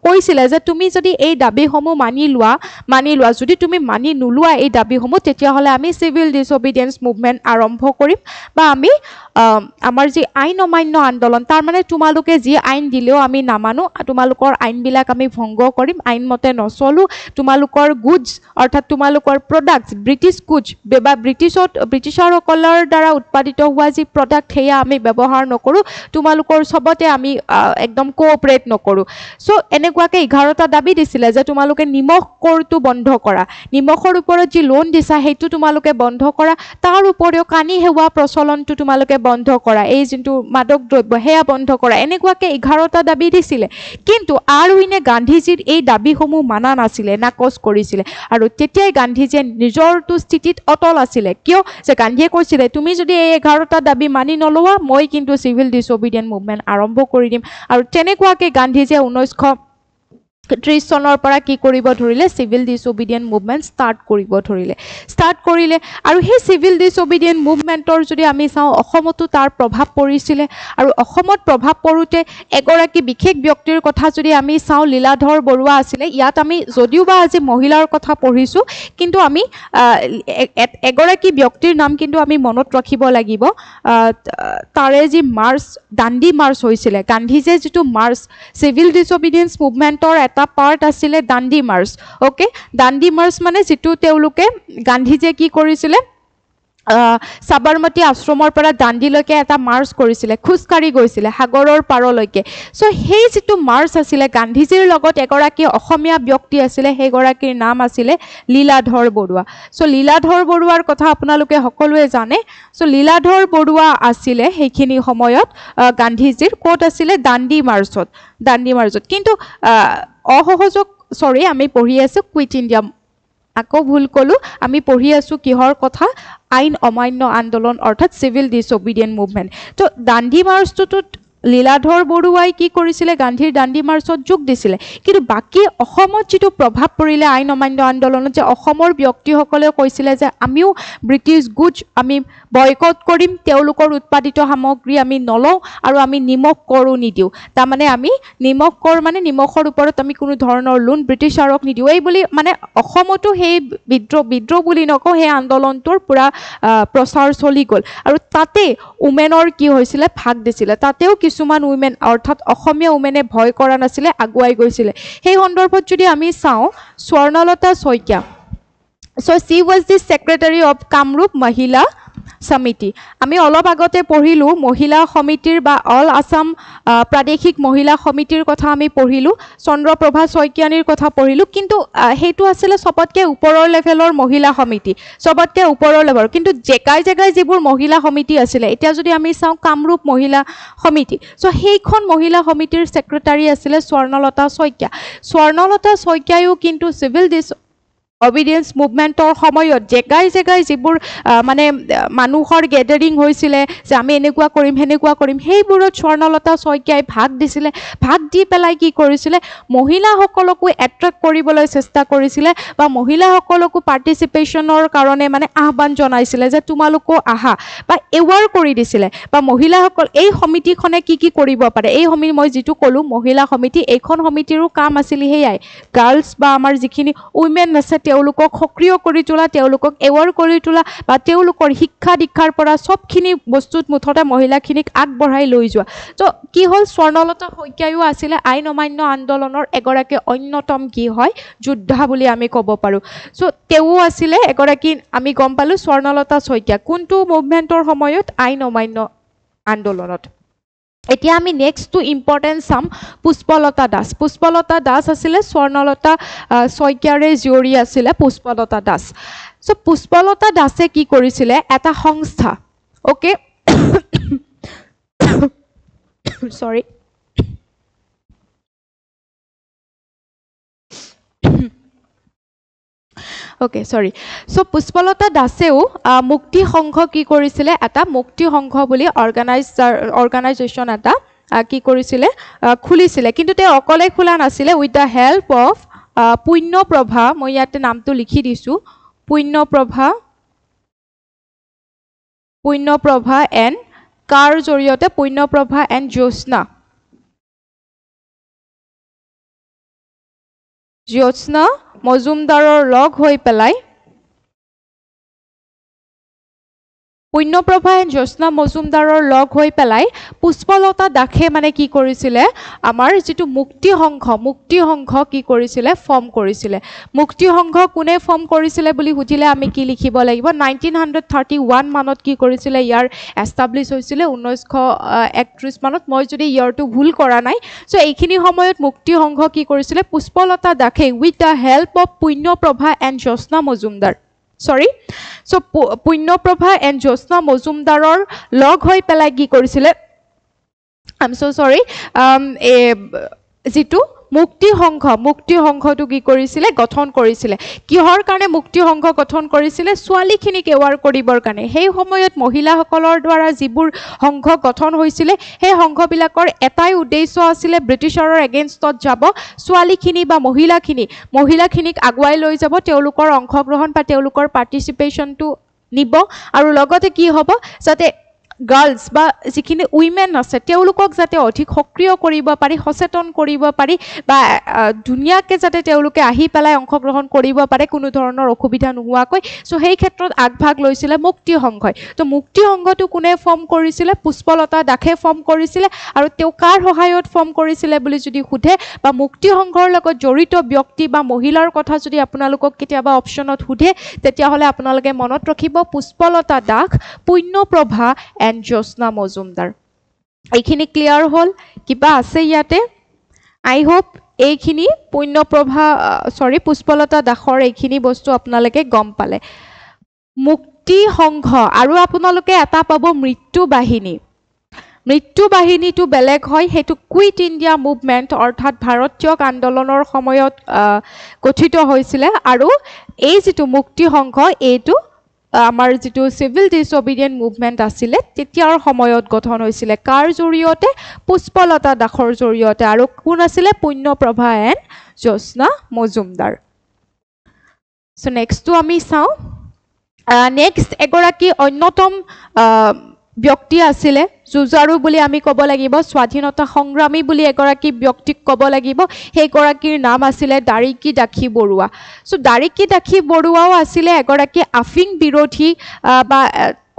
কৈছিলে যে তুমি যদি এই দাবীসমূহ মানি লোৱা যদি তুমি মানি নোলোৱা এই দাবীসমূহ তেতিয়াহ'লে আমি চিভিল ডিছঅবিডিয়েন্স মুভমেণ্ট আৰম্ভ কৰিম বা আমি আমাৰ যি আইন অমান্য আন্দোলন তাৰমানে তোমালোকে যি আইন দিলেও আমি নামানো তোমালোকৰ আইনবিলাক আমি ভংগ কৰিম আইনমতে নচলোঁ তোমালোকৰ গুডছ অৰ্থাৎ তোমালোকৰ ব্ৰিটিছৰ প্ৰডাক্টছ ব্ৰিটিছ গুডছ বা ব্ৰিটিছৰসকলৰ দ্বাৰা উৎপাদিত হোৱা যি প্ৰডাক্ট সেয়া আমি ব্যৱহাৰ নকৰোঁ তোমালোকৰ চবতে আমি একদম কোঅপাৰেট নকৰোঁ চ' এনেকুৱাকৈ 11টা দাবী দিছিলে যে তোমালোকে নিমখ কৰটো বন্ধ কৰা নিমখৰ ওপৰত যি লোন দিছা সেইটো তোমালোকে বন্ধ কৰা তাৰ উপৰিও কানি হেৱা প্ৰচলনটো তোমালোকে বন্ধ কৰা এই যোনটো মাদক দ্ৰব্য সেয়া বন্ধ কৰা এনেকুৱাকৈ 11টা দাবী দিছিলে কিন্তু আৰু ইনে গান্ধীজীৰ এই দাবীসমূহ মানা নাছিলে নাকচ কৰিছিলে আৰু তেতিয়াই গান্ধীজীয়ে নিজৰটো স্থিতিত অটল আছিলে কিয় যে গান্ধীয়ে কৈছিলে তুমি যদি এই 11টা দাবী মানি নলোৱা মই কিন্তু চিভিল ডিছঅবিডিয়েণ্ট মুভমেণ্ট আৰম্ভ কৰি দিম আৰু তেনেকুৱাকৈ গান্ধীজীয়ে 1930 চনৰ পৰা কি কৰিব ধৰিলে চিভিল ডিছঅবিডিয়েণ্ট মুভমেণ্ট ষ্টাৰ্ট কৰিলে আৰু সেই চিভিল ডিছঅবিডিয়েণ্ট মুভমেণ্টৰ যদি আমি চাওঁ অসমতো তাৰ প্ৰভাৱ পৰিছিলে আৰু অসমত প্ৰভাৱ পৰোঁতে এগৰাকী বিশেষ ব্যক্তিৰ কথা যদি আমি চাওঁ লীলাধৰ বৰুৱা আছিলে ইয়াত আমি যদিও বা আজি মহিলাৰ কথা পঢ়িছোঁ কিন্তু আমি এগৰাকী ব্যক্তিৰ নাম কিন্তু আমি মনত ৰাখিব লাগিব তাৰে যি মাৰ্চ দাণ্ডি মাৰ্চ হৈছিলে গান্ধীজীয়ে যিটো মাৰ্চ চিভিল ডিছঅবিডিয়েন্স মুভমেণ্টৰ এটা পাৰ্ট আছিলে Dandi March okay Dandi March মানে যিটো তেওঁলোকে গান্ধীজীয়ে কি কৰিছিলে সাবৰমতী আশ্ৰমৰ পৰা দাণ্ডিলৈকে এটা মাৰ্চ কৰিছিলে খোজকাঢ়ি গৈছিলে সাগৰৰ পাৰলৈকে চ' সেই যিটো মাৰ্চ আছিলে গান্ধীজীৰ লগত এগৰাকী অসমীয়া ব্যক্তি আছিলে সেইগৰাকীৰ নাম আছিলে লীলাধৰ বৰুৱা চ' লীলাধৰ বৰুৱাৰ কথা আপোনালোকে সকলোৱে জানে চ' লীলাধৰ বৰুৱা আছিলে সেইখিনি সময়ত গান্ধীজীৰ ক'ত আছিলে দাণ্ডি মাৰ্চত কিন্তু অসহযোগ চৰি আমি পঢ়ি আছোঁ কুইট ইণ্ডিয়া আকৌ ভুল ক'লোঁ আমি পঢ়ি আছোঁ কিহৰ কথা আইন অমান্য আন্দোলন অৰ্থাৎ চিভিল ডিছঅবিডিয়েণ্ট মুভমেণ্ট তো দাণ্ডি মাৰ্চটোত লীলাধৰ বৰুৱাই কি কৰিছিলে গান্ধীৰ দাণ্ডি মাৰ্চত যোগ দিছিলে কিন্তু বাকী অসমত যিটো প্ৰভাৱ পৰিলে আইন অমান্য আন্দোলনত যে অসমৰ ব্যক্তিসকলেও কৈছিলে যে আমিও ব্ৰিটিছ গুডছ আমি বয়কট কৰিম তেওঁলোকৰ উৎপাদিত সামগ্ৰী আমি নলওঁ আৰু আমি নিমখ কৰো নিদিওঁ তাৰমানে আমি নিমখ কৰ মানে নিমখৰ ওপৰত আমি কোনো ধৰণৰ লোন ব্ৰিটিছাৰক নিদিওঁ এই বুলি মানে অসমতো সেই বিদ্ৰোহ বুলি নকওঁ সেই আন্দোলনটোৰ পুৰা প্ৰচাৰ চলি গ'ল আৰু তাতে উমেনৰ কি হৈছিলে ভাগ দিছিলে তাতেও কিছুমান উইমেন অৰ্থাৎ অসমীয়া উইমেনে ভয় কৰা নাছিলে আগুৱাই গৈছিলে সেই সন্দৰ্ভত যদি আমি চাওঁ স্বৰ্ণলতা শইকীয়া চ' she was the secretary of Kamrup মহিলা সমিতি আমি অলপ আগতে পঢ়িলোঁ মহিলা সমিতিৰ বা অল আসাম প্ৰাদেশিক মহিলা সমিতিৰ কথা আমি পঢ়িলোঁ চন্দ্ৰপ্ৰভা শইকীয়ানীৰ কথা পঢ়িলোঁ কিন্তু সেইটো আছিলে চবতকৈ ওপৰৰ লেভেলৰ মহিলা সমিতি চবতকৈ ওপৰৰ লেভেলৰ কিন্তু জেগাই যিবোৰ মহিলা সমিতি আছিলে এতিয়া যদি আমি চাওঁ কামৰূপ মহিলা সমিতি চ' সেইখন মহিলা সমিতিৰ ছেক্ৰেটাৰী আছিলে স্বৰ্ণলতা শইকীয়ায়ো কিন্তু চিভিল অবিডিয়েন্স মুভমেণ্টৰ সময়ত জেগাই যিবোৰ মানে মানুহৰ গেডাৰিং হৈছিলে যে আমি এনেকুৱা কৰিম সেইবোৰত স্বৰ্ণলতা শইকীয়াই ভাগ দিছিলে ভাগ দি পেলাই কি কৰিছিলে মহিলাসকলকো এট্ৰেক্ট কৰিবলৈ চেষ্টা কৰিছিলে বা মহিলাসকলকো পাৰ্টিচিপেশ্যনৰ কাৰণে মানে আহ্বান জনাইছিলে যে তোমালোকো আহা বা এৱাৰ কৰি দিছিলে বা মহিলাসকল এই সমিতিখনে কি কৰিব পাৰে এই সমিতি মই যিটো ক'লোঁ মহিলা সমিতি এইখন সমিতিৰো কাম আছিলে সেয়াই গাৰ্লছ বা আমাৰ যিখিনি উইমেন আছে তেওঁলোকক সক্ৰিয় কৰি তোলা তেওঁলোকক এৱাৰ কৰি তোলা বা তেওঁলোকৰ শিক্ষা দীক্ষাৰ পৰা সবখিনি বস্তুত মুঠতে মহিলাখিনিক আগবঢ়াই লৈ যোৱা তো কি হ'ল স্বৰ্ণলতা শইকীয়ায়ো আছিলে আইন অমান্য আন্দোলনৰ এগৰাকী অন্যতম কি হয় যোদ্ধা বুলি আমি ক'ব পাৰোঁ চ' তেওঁ আছিলে এগৰাকী আমি গম পালোঁ স্বৰ্ণলতা শইকীয়া কোনটো মুভমেণ্টৰ সময়ত আইন অমান্য আন্দোলনত এতিয়া আমি নেক্সটটো ইম্পৰ্টেণ্ট চাম পুষ্পলতা দাস আছিলে স্বৰ্ণলতা শইকীয়াৰে জীয়ৰী আছিলে পুষ্পলতা দাস চ' পুষ্পলতা দাসে কি কৰিছিলে এটা সংস্থা অ'কে চৰি অ'কে চৰি চ' পুষ্পলতা দাসেও মুক্তি সংঘ কি কৰিছিলে এটা মুক্তি সংঘ বুলি অৰ্গেনাইজেশ্যন এটা কি কৰিছিলে খুলিছিলে কিন্তু তেওঁ অকলে খোলা নাছিলে উইথ দ্য হেল্প অফ পুণ্যপ্ৰভা মই ইয়াতে নামটো লিখি দিছোঁ পুণ্যপ্ৰভা এণ্ড কাৰ জৰিয়তে পুণ্যপ্ৰভা এণ্ড জ্যোৎস্না মজুমদাৰৰ লগ হৈ পেলাই পুণ্যপ্ৰভা এণ্ড জ্যোৎস্না মজুমদাৰৰ লগ হৈ পেলাই পুষ্পলতা দাসে মানে কি কৰিছিলে আমাৰ যিটো মুক্তি সংঘ কি কৰিছিলে ফৰ্ম কৰিছিলে মুক্তি সংঘ কোনে ফৰ্ম কৰিছিলে বুলি সুধিলে আমি কি লিখিব লাগিব 1931 মানত কি কৰিছিলে ইয়াৰ এষ্টাব্লিছ হৈছিলে 1931 মানত মই যদি ইয়াৰটো ভুল কৰা নাই সো এইখিনি সময়ত মুক্তি সংঘ কি কৰিছিলে পুষ্পলতা দাসে with the help of Punyaprabha and Jyotsna Majumdar Sorry. So, Punyprabha and Jyotsna Mojumdarar log hoi pelai ki korisile. I'm so sorry. Jitu মুক্তি সংঘটো কি কৰিছিলে গঠন কৰিছিলে কিহৰ কাৰণে মুক্তি সংঘ গঠন কৰিছিলে ছোৱালীখিনিক এৱাৰ কৰিবৰ কাৰণে সেই সময়ত মহিলাসকলৰ দ্বাৰা যিবোৰ সংঘ গঠন হৈছিলে সেই সংঘবিলাকৰ এটাই উদ্দেশ্য আছিল ব্ৰিটিছৰৰ এগেইনষ্টত যাব ছোৱালীখিনি বা মহিলাখিনিক আগুৱাই লৈ যাব তেওঁলোকৰ অংশগ্ৰহণ বা তেওঁলোকৰ পাৰ্টিচিপেশনটো নিব আৰু লগতে কি হ'ব যাতে গাৰ্লছ বা যিখিনি উইমেন আছে তেওঁলোকক যাতে অধিক সক্ৰিয় কৰিব পাৰি সচেতন কৰিব পাৰি বা দুনিয়াকে যাতে তেওঁলোকে আহি পেলাই অংশগ্ৰহণ কৰিব পাৰে কোনো ধৰণৰ অসুবিধা নোহোৱাকৈ সো সেই ক্ষেত্ৰত আগভাগ লৈছিলে মুক্তি সংঘই তো মুক্তি সংঘটো কোনে ফৰ্ম কৰিছিলে পুষ্পলতা দাসে ফৰ্ম কৰিছিলে আৰু তেওঁ কাৰ সহায়ত ফৰ্ম কৰিছিলে বুলি যদি সোধে বা মুক্তি সংঘৰ লগত জড়িত ব্যক্তি বা মহিলাৰ কথা যদি আপোনালোকক কেতিয়াবা অপচনত সোধে তেতিয়াহ'লে আপোনালোকে মনত ৰাখিব Pushpalata Das Punyaprabha and Jyotsna Mojumdar. এইখিনি ক্লিয়াৰ হল কিবা আছে ইয়াতে আই হোপ এইখিনি পুষ্পলতা দাসৰ এইখিনি বস্তু আপোনালোকে গম পালে মুক্তি সংঘ আৰু আপোনালোকে এটা পাব মৃত্যু বাহিনীটো বেলেগ হয় হেতু কুইট ইণ্ডিয়া মুভমেন্ট অৰ্থাৎ ভাৰতীয় আন্দোলনৰ সময়ত গঠিত হৈছিল আৰু এই যেটো মুক্তি সংঘ এইটো আমাৰ যেটো সিভিল ডিসঅবিডিয়েন্ট মুভমেন্ট আছিলে তেতিয়াৰ সময়ত গঠন হৈছিল কাৰ জৰিয়তে পুষ্পলতা দাসৰ জৰিয়তে আৰু কোন আছিলে পুণ্যপ্ৰভা এণ্ড জ্যোৎস্না মজুমদাৰ সো নেক্সটটো আমি চাও নেক্সট এগৰাকী অন্যতম ব্যক্তি আছিলে যুঁজাৰু বুলি আমি ক'ব লাগিব স্বাধীনতা সংগ্ৰামী বুলি এগৰাকী ব্যক্তিক ক'ব লাগিব সেই গৰাকীৰ নাম আছিলে দাৰিকী দাসী বৰুৱা সো দাৰিকী দাসী বৰুৱাও আছিলে এগৰাকী আফিং বিৰোধী বা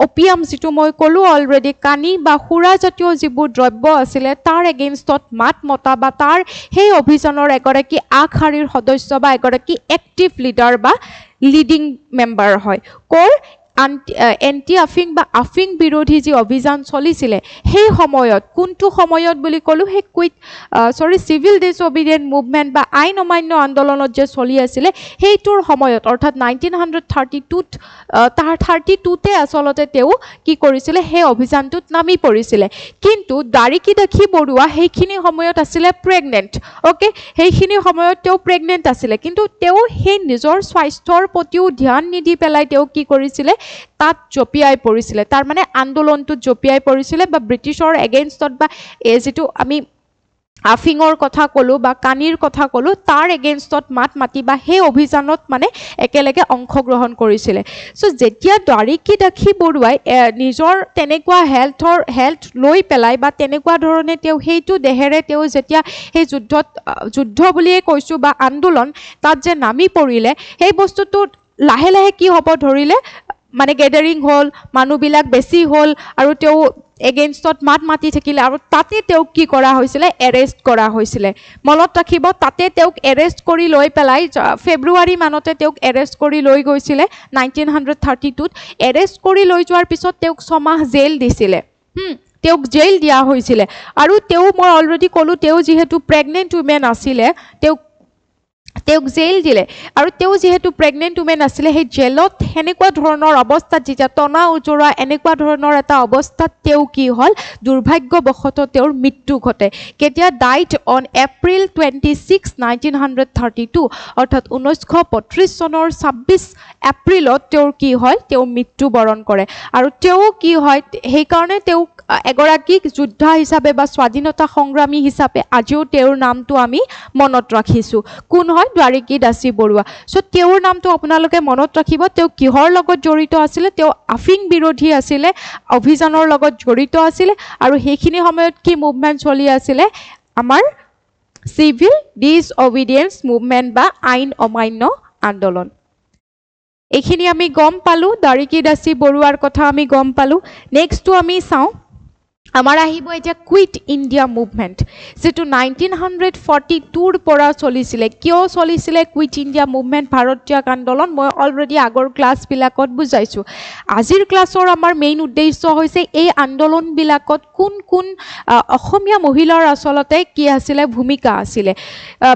ওপিয়াম যেটো মই ক'লো অলৰেডি কানি বা খুৰা জাতীয় যিবোৰ দ্ৰব্য আছিলে তাৰ এগেইনষ্টত মাত মতা বা তাৰ সেই অভিযানৰ এগৰাকী আগশাৰীৰ সদস্য বা এগৰাকী এক্টিভ লিডাৰ বা লিডিং মেম্বাৰ হয় কৰ এন্টি আফিং বা আফিং বিৰোধী যি অভিযান চলিছিলে সেই সময়ত কোনটো সময়ত বুলি ক'লো হে সিভিল ডিসঅবিডিয়েন্ট মুভমেন্ট বা আইন অমান্য আন্দোলনত যে চলি আছিল হেইটোৰ সময়ত অৰ্থাৎ 1932 তে আসলতে তেও কি কৰিছিল হে অভিযানটোত নামি পৰিছিল কিন্তু দাৰিকী দাসী বৰুৱা হেইখিনি সময়ত আছিল প্ৰেগনেন্ট ওকে হেইখিনি সময়ত তেও প্ৰেগনেন্ট আছিল কিন্তু তেও হে নিজৰ স্বাস্থ্যৰ প্ৰতিও ধ্যান নিদি পেলাই তেও কি কৰিছিল তাত জপিয়াই পৰিছিল তাৰ মানে আন্দোলনটো জপিয়াই পৰিছিল বা ব্ৰিটিছৰ এগেইনষ্টত বা যেটো আমি আফিঙৰ কথা ক'লো বা কানিৰ কথা ক'লো তাৰ এগেইনষ্টত মাত মাতি বা হে অভিযানত মানে একেলগে অংশগ্ৰহণ কৰিছিল সো যেতিয়া দাৰিকী দাসী বৰুৱাই নিজৰ তেনেকুৱা হেল্থ লৈ পেলাই বা তেনেকুৱা ধৰণে তেও হেইটো দেহেৰে তেও যেতিয়া হে যুদ্ধ বুলিয়ে কৈছো বা আন্দোলন তাত যে নামি পৰিলে সেই বস্তুটো লাহে লাহে কি হ'ব ধৰিলে মানে গেদাৰিং হল মানুহবিলাক বেছি হল আৰু তেও এগেইনষ্টত মাত মাতি থাকিলে আৰু তাতে তেও কি কৰা হৈছিল এৰেষ্ট কৰা হৈছিল মনত ৰাখিব তাতে তেওক এৰেষ্ট কৰি লৈ পেলাই ফেব্ৰুৱাৰী মানতে তেওক এৰেষ্ট কৰি লৈ গৈছিল 1932 ত এৰেষ্ট কৰি লৈ যোৱাৰ পিছত তেওক 6 মাহ জেল দিছিল তেওক জেল দিয়া হৈছিল আৰু তেও মই অলৰেডি ক'লো তেও যেহেতু প্ৰেগনেন্ট উইমেন আছিল তেওক জেল দিলে আৰু তেও যেহেতু প্ৰেগনেন্ট উইমেন আছিল হে জেলত হেনেকুৱা ধৰণৰ অৱস্থাত যেতিয়া তনা উজৰা এনেকুৱা ধৰণৰ এটা অৱস্থাত তেও কি হল দুৰ্ভাগ্যবশত তেওঁৰ মৃত্যু ঘটে কেতিয়া ডাইড অন এপ্ৰিল 26 1932 অৰ্থাৎ 1935 চনৰ 26 এপ্ৰিলত তেওঁৰ কি হয় তেওঁ মৃত্যু বৰণ কৰে আৰু তেও কি হয় সেই কাৰণে তেও এগৰাকী যোদ্ধা হিচাপে বা স্বাধীনতা সংগ্ৰামী হিচাপে আজিও তেওঁৰ নামটো আমি মনত ৰাখিছো কোন হয় দাৰিকী দাসী বৰুৱা সো তেওঁৰ নামটো আপোনালোকে মনত ৰাখিব তেও কিহৰ লগত জড়িত আছিল তেও আফিং বিৰোধী আছিল অভিযানৰ লগত জড়িত আছিল আৰু হেখিনি সময়ত কি মুভমেন্ট চলি আছিল আমাৰ সিভিল ডিসঅবিডিয়েন্স মুভমেন্ট বা আইন অমান্য আন্দোলন এইখিনি আমি গম পালোঁ, দাৰিকী দাসী বৰুৱাৰ কথা আমি গম পালোঁ। নেক্সটটো আমি চাওঁ, আমাৰ আহিব এতিয়া কুইট ইণ্ডিয়া মুভমেণ্ট, যিটো 1942ৰ পৰা চলিছিলে। কিয় চলিছিলে কুইট ইণ্ডিয়া মুভমেণ্ট, ভাৰতীয় আন্দোলন? মই অলৰেডি আগৰ ক্লাছবিলাকত বুজাইছোঁ। আজিৰ ক্লাছৰ আমাৰ মেইন উদ্দেশ্য হৈছে এই আন্দোলনবিলাকত কোন কোন অসমীয়া মহিলাৰ আচলতে কি আছিলে, ভূমিকা আছিলে,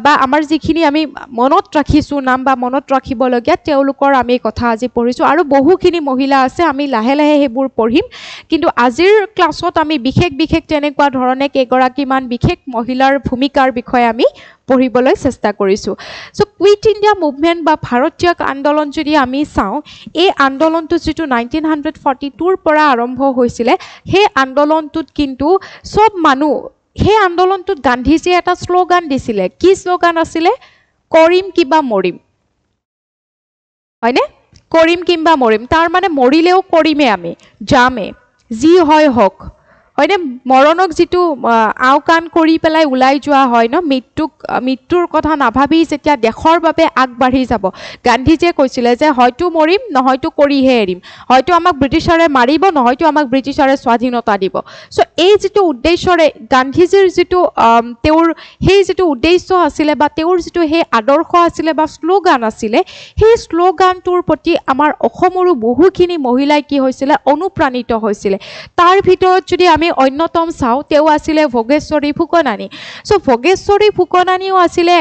বা আমাৰ যিখিনি আমি মনত ৰাখিছোঁ নাম বা মনত ৰাখিবলগীয়া, তেওঁলোকৰ আমি কথা আজি পঢ়িছোঁ। আৰু বহুখিনি মহিলা আছে, আমি লাহে লাহে সেইবোৰ পঢ়িম। কিন্তু আজিৰ ক্লাছত আমি বিশেষ তেনেকুৱা ধৰণে কেইগৰাকীমান বিশেষ মহিলাৰ ভূমিকাৰ বিষয়ে আমি পঢ়িবলৈ চেষ্টা কৰিছোঁ। চ' কুইট ইণ্ডিয়া মুভমেণ্ট বা ভাৰতীয় আন্দোলন যদি আমি চাওঁ, এই আন্দোলনটো যিটো 1942ৰ পৰা আৰম্ভ হৈছিলে, সেই আন্দোলনটোত কিন্তু চব মানুহ, সেই আন্দোলনটোত গান্ধীজীয়ে এটা শ্লোগান দিছিলে। কি শ্লোগান আছিলে? কৰিম কিবা মৰিম, হয়নে? কৰিম কিংবা মৰিম, তাৰ মানে মৰিলেও কৰিমেই, আমি যামেই, যি হয় হওক, হয়নে? মৰণক যিটো আওকাণ কৰি পেলাই ওলাই যোৱা হয় ন, মৃত্যুৰ কথা নাভাবি যেতিয়া দেশৰ বাবে আগবাঢ়ি যাব। গান্ধীজীয়ে কৈছিলে যে হয়তো মৰিম, নহয়তো কৰিহে এৰিম, হয়তো আমাক ব্ৰিটিছাৰে মাৰিব, নহয়তো আমাক ব্ৰিটিছাৰে স্বাধীনতা দিব। চ' এই যিটো উদ্দেশ্যৰে গান্ধীজীৰ যিটো তেওঁৰ সেই যিটো উদ্দেশ্য আছিলে বা তেওঁৰ যিটো সেই আদৰ্শ আছিলে বা শ্লোগান আছিলে, সেই শ্লোগানটোৰ প্ৰতি আমাৰ অসমৰো বহুখিনি মহিলাই কি হৈছিলে, অনুপ্ৰাণিত হৈছিলে। তাৰ ভিতৰত যদি আমি অন্যতম চাওঁ, তেওঁ আছিলে ভোগেশ্বৰী ফুকনানী। চ' ভোগেশ্বৰী ফুকনানীও আছিলে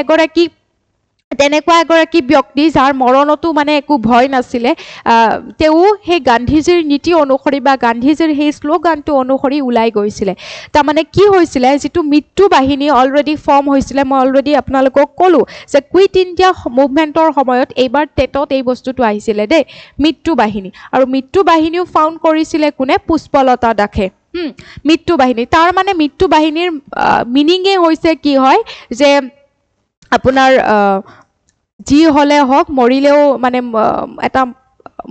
তেনেকুৱা এগৰাকী ব্যক্তি যাৰ মৰণতো মানে একো ভয় নাছিলে। তেওঁ সেই গান্ধীজীৰ নীতি অনুসৰি বা গান্ধীজীৰ সেই শ্লোগানটো অনুসৰি ওলাই গৈছিলে। তাৰমানে কি হৈছিলে, যিটো মৃত্যু বাহিনী অলৰেডি ফৰ্ম হৈছিলে, মই অলৰেডি আপোনালোকক ক'লোঁ যে কুইট ইণ্ডিয়া মুভমেণ্টৰ সময়ত এইবাৰ টেটত এই বস্তুটো আহিছিলে দেই, মৃত্যু বাহিনী। আৰু মৃত্যু বাহিনীও ফাউণ্ড কৰিছিলে কোনে? পুষ্পলতা দাসে। মৃত্যু বাহিনী, তাৰ মানে মৃত্যু বাহিনীৰ মিনিঙে হৈছে কি হয়, যে আপোনাৰ যি হ'লে হওক, মৰিলেও মানে